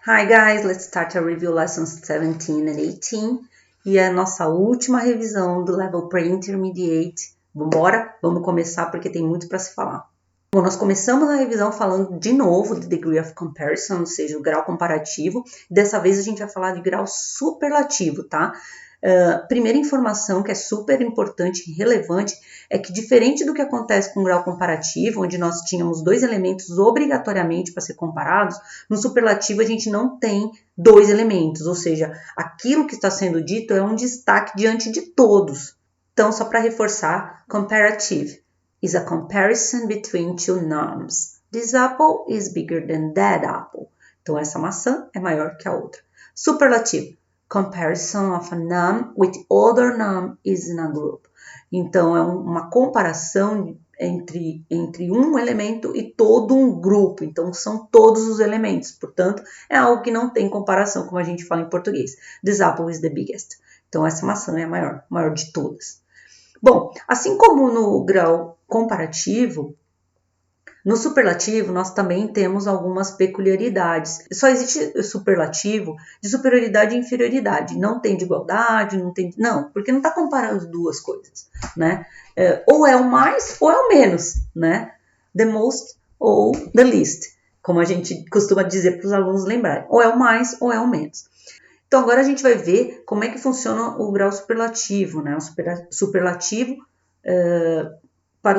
Hi guys, let's start a review lessons 17 and 18. E é a nossa última revisão do Level Pre-Intermediate. Vambora? Vamos começar porque tem muito para se falar. Bom, nós começamos a revisão falando de novo de Degree of Comparison, ou seja, o grau comparativo. Dessa vez a gente vai falar de grau superlativo, tá? Primeira informação que é super importante e relevante é que, diferente do que acontece com o grau comparativo, onde nós tínhamos dois elementos obrigatoriamente para ser comparados, no superlativo a gente não tem dois elementos, ou seja, aquilo que está sendo dito é um destaque diante de todos. Então, só para reforçar, comparative is a comparison between two norms. This apple is bigger than that apple. Então, essa maçã é maior que a outra. Superlativo. Comparison of a num with other num is in a group. Então, é uma comparação entre um elemento e todo um grupo. Então, são todos os elementos. Portanto, é algo que não tem comparação, como a gente fala em português. This apple is the biggest. Então, essa maçã é a maior de todas. Bom, assim como no grau comparativo, no superlativo, nós também temos algumas peculiaridades. Só existe superlativo de superioridade e inferioridade. Não tem de igualdade, não, porque não está comparando duas coisas, né? Ou é o mais ou é o menos, né? The most ou the least, como a gente costuma dizer para os alunos lembrarem. Ou é o mais ou é o menos. Então, agora a gente vai ver como é que funciona o grau superlativo, né? O superlativo para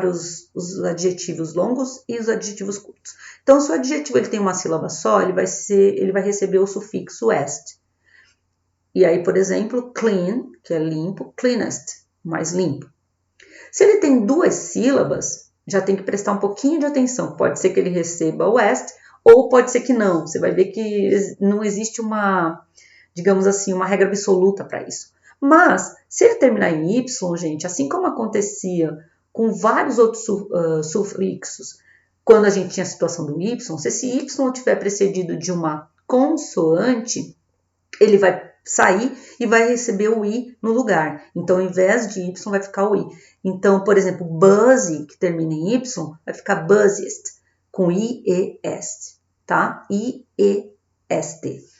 os adjetivos longos e os adjetivos curtos. Então, se o adjetivo ele tem uma sílaba só, ele vai receber o sufixo est. E aí, por exemplo, clean, que é limpo, cleanest, mais limpo. Se ele tem duas sílabas, já tem que prestar um pouquinho de atenção. Pode ser que ele receba o est, ou pode ser que não. Você vai ver que não existe digamos assim, uma regra absoluta para isso. Mas, se ele terminar em Y, gente, assim como acontecia com vários outros sufixos, quando a gente tinha a situação do Y, se esse Y tiver precedido de uma consoante, ele vai sair e vai receber o I no lugar. Então, ao invés de Y, vai ficar o I. Então, por exemplo, buzzy, que termina em Y, vai ficar busiest, com I-E-S, tá? I-E-S-T.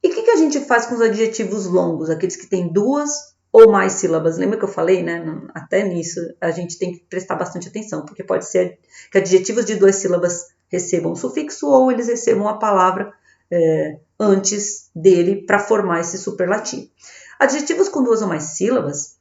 E o que a gente faz com os adjetivos longos, aqueles que têm duas ou mais sílabas? Lembra que eu falei, né? Até nisso a gente tem que prestar bastante atenção, porque pode ser que adjetivos de duas sílabas recebam um sufixo ou eles recebam a palavra antes dele para formar esse superlativo. Adjetivos com duas ou mais sílabas,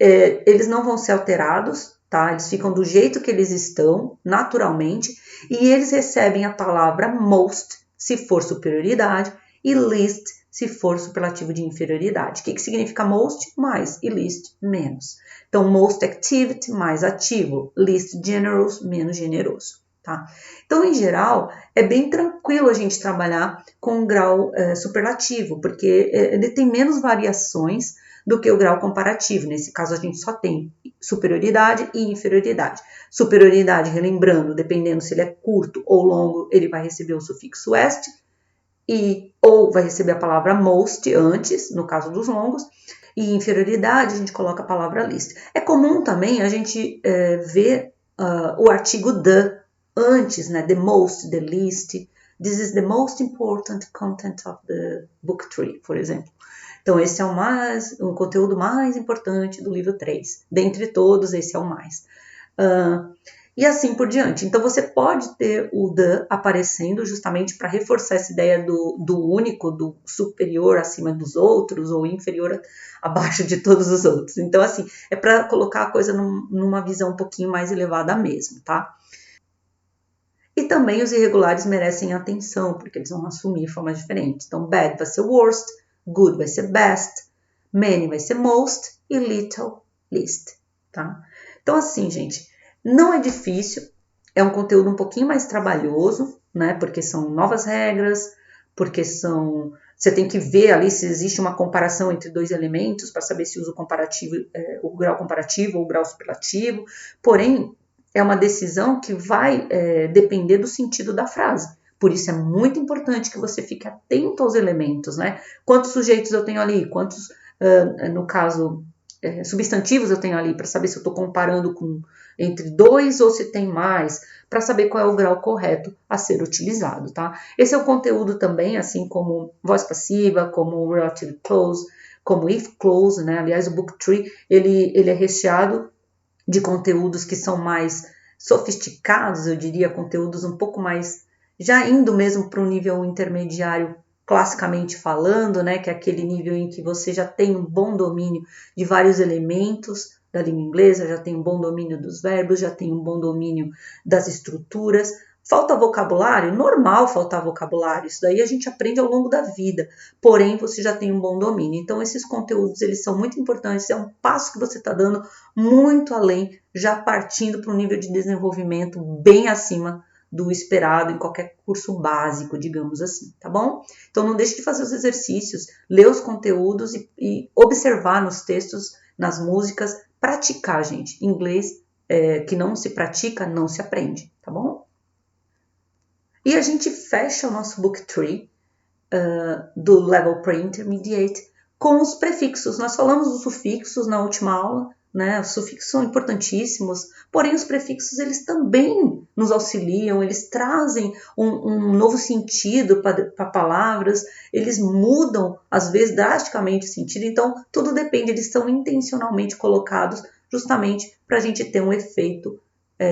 eles não vão ser alterados, tá? Eles ficam do jeito que eles estão, naturalmente, e eles recebem a palavra most, se for superioridade, e least, se for superlativo de inferioridade. O que significa most? Mais, e least, menos. Então, most activity, mais ativo. Least generous, menos generoso. Tá? Então, em geral, é bem tranquilo a gente trabalhar com o grau superlativo, porque ele tem menos variações do que o grau comparativo. Nesse caso, a gente só tem superioridade e inferioridade. Superioridade, relembrando, dependendo se ele é curto ou longo, ele vai receber o sufixo est, ou vai receber a palavra most antes, no caso dos longos, e inferioridade a gente coloca a palavra least. É comum também a gente ver o artigo the antes, né? The most, the least. This is the most important content of the book 3, por exemplo. Então, esse é o conteúdo mais importante do livro 3. Dentre todos, esse é o mais. E assim por diante. Então, você pode ter o the aparecendo justamente para reforçar essa ideia do único, do superior acima dos outros ou inferior abaixo de todos os outros. Então, assim, é para colocar a coisa numa visão um pouquinho mais elevada mesmo, tá? E também os irregulares merecem atenção, porque eles vão assumir formas diferentes. Então, bad vai ser worst, good vai ser best, many vai ser most e little, least, tá? Então, assim, gente, não é difícil, é um conteúdo um pouquinho mais trabalhoso, né? Porque são novas regras, porque você tem que ver ali se existe uma comparação entre dois elementos para saber se usa o grau comparativo ou o grau superlativo. Porém, é uma decisão que vai depender do sentido da frase. Por isso é muito importante que você fique atento aos elementos, né? Quantos sujeitos eu tenho ali? Quantos, no caso substantivos eu tenho ali para saber se eu estou comparando entre dois ou se tem mais, para saber qual é o grau correto a ser utilizado, tá? Esse é o conteúdo também, assim como voz passiva, como relative clause, como if clause, né? Aliás, o Book Tree, ele é recheado de conteúdos que são mais sofisticados, eu diria, conteúdos um pouco mais, já indo mesmo para o nível intermediário, classicamente falando, né, que é aquele nível em que você já tem um bom domínio de vários elementos da língua inglesa, já tem um bom domínio dos verbos, já tem um bom domínio das estruturas. Falta vocabulário? Normal faltar vocabulário, isso daí a gente aprende ao longo da vida, porém você já tem um bom domínio. Então esses conteúdos, eles são muito importantes, é um passo que você está dando muito além, já partindo para um nível de desenvolvimento bem acima do esperado em qualquer curso básico, digamos assim, tá bom? Então não deixe de fazer os exercícios, ler os conteúdos e observar nos textos, nas músicas, praticar, gente. Inglês que não se pratica, não se aprende, tá bom? E a gente fecha o nosso Book Tree do Level Pre-Intermediate com os prefixos. Nós falamos dos sufixos na última aula, né? Os sufixos são importantíssimos, porém os prefixos eles também nos auxiliam, eles trazem um novo sentido para palavras, eles mudam às vezes drasticamente o sentido, então tudo depende, eles são intencionalmente colocados justamente para a gente ter um efeito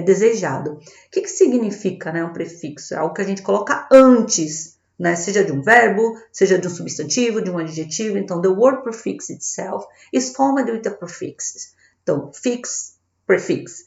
desejado. O que significa, né, um prefixo? É algo que a gente coloca antes, né, seja de um verbo, seja de um substantivo, de um adjetivo. Então, the word prefix itself is formed with a prefixes. Então, fix, prefix.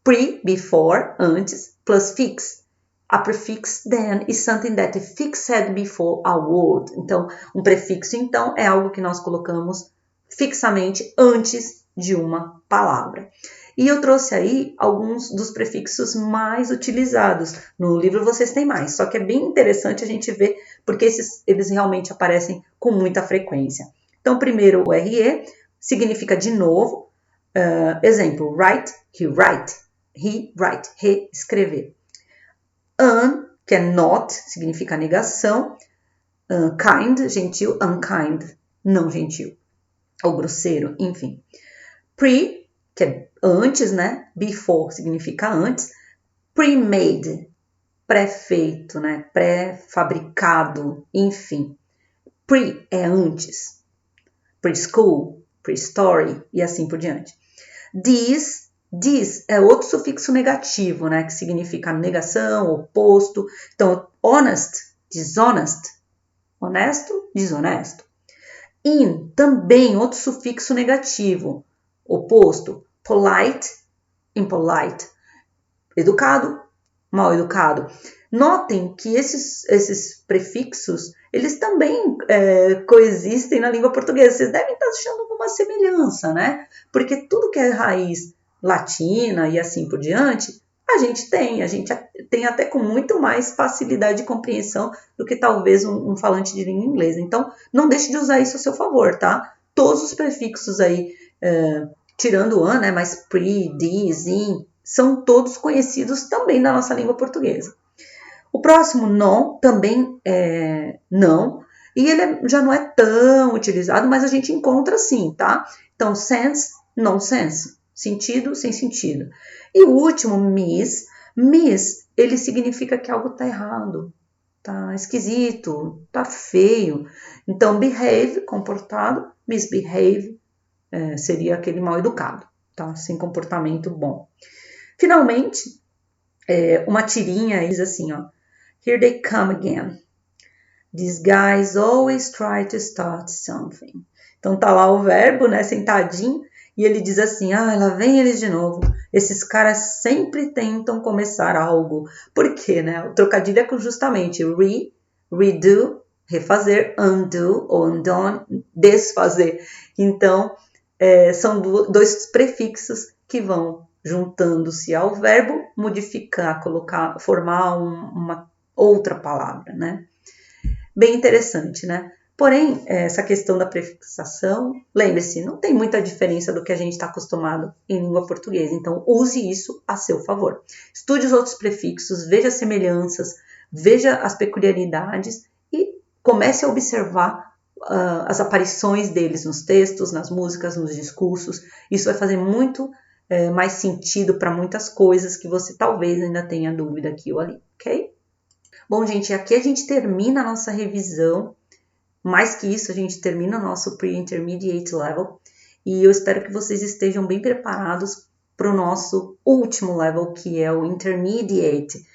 Pre, before, antes, plus fix. A prefix then is something that is fixed before a word. Então, um prefixo, então, é algo que nós colocamos fixamente antes de uma palavra. E eu trouxe aí alguns dos prefixos mais utilizados. No livro vocês têm mais, só que é bem interessante a gente ver porque eles realmente aparecem com muita frequência. Então, primeiro, o RE significa de novo. Exemplo, write, he write. He write, reescrever. Que é not, significa negação. Kind, gentil. Unkind, não gentil. Ou grosseiro, enfim. Pre, que é antes, né? Before significa antes. Pre-made, pré-feito, né? Pré-fabricado, enfim. Pre é antes. Pre-school, pre-story e assim por diante. This é outro sufixo negativo, né? Que significa negação, oposto. Então, honest, dishonest. Honesto, desonesto. In, também outro sufixo negativo. Oposto, polite, impolite, educado, mal educado. Notem que esses prefixos, eles também coexistem na língua portuguesa. Vocês devem estar achando alguma semelhança, né? Porque tudo que é raiz latina e assim por diante, a gente tem até com muito mais facilidade de compreensão do que talvez um falante de língua inglesa. Então, não deixe de usar isso a seu favor, tá? Todos os prefixos aí, tirando o an, né, mas pre, this, in, são todos conhecidos também na nossa língua portuguesa. O próximo, non, também é não, e ele já não é tão utilizado, mas a gente encontra sim, tá? Então, sense, nonsense, sentido, sem sentido. E o último, miss, ele significa que algo tá errado, tá esquisito, tá feio. Então, behave, comportado, misbehave, seria aquele mal educado, tá? Sem comportamento bom. Finalmente, uma tirinha diz assim, ó. Here they come again. These guys always try to start something. Então tá lá o verbo, né, sentadinho, e ele diz assim, lá vem eles de novo. Esses caras sempre tentam começar algo. Por quê, né? O trocadilho é com justamente redo, refazer, undo ou undone, desfazer. Então, são dois prefixos que vão juntando-se ao verbo, modificar, colocar, formar uma outra palavra, né? Bem interessante, né? Porém, essa questão da prefixação, lembre-se, não tem muita diferença do que a gente está acostumado em língua portuguesa. Então, use isso a seu favor. Estude os outros prefixos, veja as semelhanças, veja as peculiaridades e comece a observar as aparições deles nos textos, nas músicas, nos discursos. Isso vai fazer muito mais sentido para muitas coisas que você talvez ainda tenha dúvida aqui ou ali, ok? Bom, gente, aqui a gente termina a nossa revisão. Mais que isso, a gente termina o nosso Pre-Intermediate Level. E eu espero que vocês estejam bem preparados para o nosso último level, que é o Intermediate.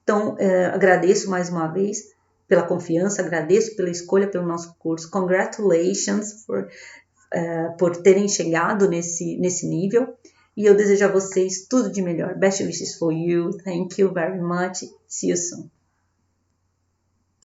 Então, agradeço mais uma vez pela confiança, agradeço pela escolha pelo nosso curso. Congratulations por terem chegado nesse nível. E eu desejo a vocês tudo de melhor. Best wishes for you. Thank you very much. See you soon.